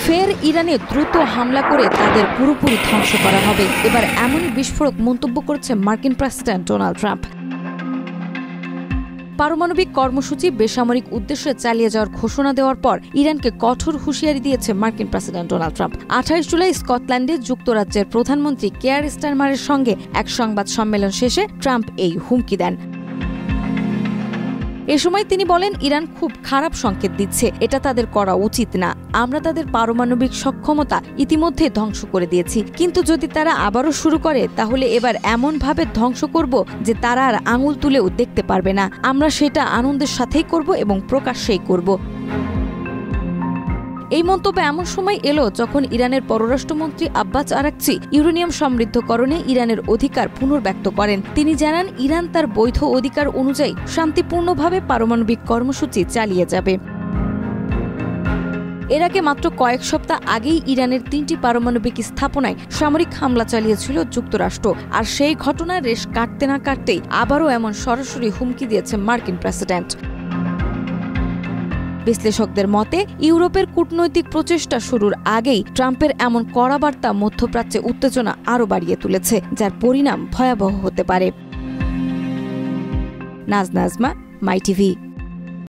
ফের ইরানে দ্রুত হামলা করে তাদের পুরোপুরি ধ্বংস করা হবে। এবার এমনই বিস্ফোরক মন্তব্য করেছে মার্কিন প্রেসিডেন্ট ডোনাল্ড ট্রাম্প। পারমাণবিক কর্মসূচি বেসামরিক উদ্দেশ্যে চালিয়ে যাওয়ার ঘোষণা দেওয়ার পর ইরানকে কঠোর হুঁশিয়ারি দিয়েছে মার্কিন প্রেসিডেন্ট ডোনাল্ড ট্রাম্প। 28 জুলাই স্কটল্যান্ডে যুক্তরাজ্যের প্রধানমন্ত্রী কেয়ার স্টারমারের সঙ্গে এক সংবাদ সম্মেলন শেষে ট্রাম্প এই হুমকি দেন। এ সময় তিনি বলেন, ইরান খুব খারাপ সংকেত দিচ্ছে, এটা তাদের করা উচিত না। আমরা তাদের পারমাণবিক সক্ষমতা ইতিমধ্যে ধ্বংস করে দিয়েছি, কিন্তু যদি তারা আবারও শুরু করে তাহলে এবার এমনভাবে ধ্বংস করব যে তারা আর আঙুল তুলেও দেখতে পারবে না। আমরা সেটা আনন্দের সাথেই করব এবং প্রকাশ্যেই করব। এই মন্তব্য এমন সময় এলো যখন ইরানের পররাষ্ট্রমন্ত্রী আব্বাস আরাকচি ইউরেনিয়াম সমৃদ্ধকরণে ইরানের অধিকার পুনর্ব্যক্ত করেন। তিনি জানান, ইরান তার বৈধ অধিকার অনুযায়ী শান্তিপূর্ণভাবে পারমাণবিক কর্মসূচি চালিয়ে যাবে। এর আগে মাত্র কয়েক সপ্তাহ আগেই ইরানের 3টি পারমাণবিক স্থাপনায় সামরিক হামলা চালিয়েছিল যুক্তরাষ্ট্র। আর সেই ঘটনার রেশ কাটতে না কাটতেই আবারও এমন সরাসরি হুমকি দিয়েছে মার্কিন প্রেসিডেন্ট। বিশ্লেষকদের মতে, ইউরোপের কূটনৈতিক প্রচেষ্টা শুরুর আগেই ট্রাম্পের এমন কড়া বার্তা মধ্যপ্রাচ্যে উত্তেজনা আরও বাড়িয়ে তুলেছে, যার পরিণাম ভয়াবহ হতে পারে। নাজমা, মাই টিভি।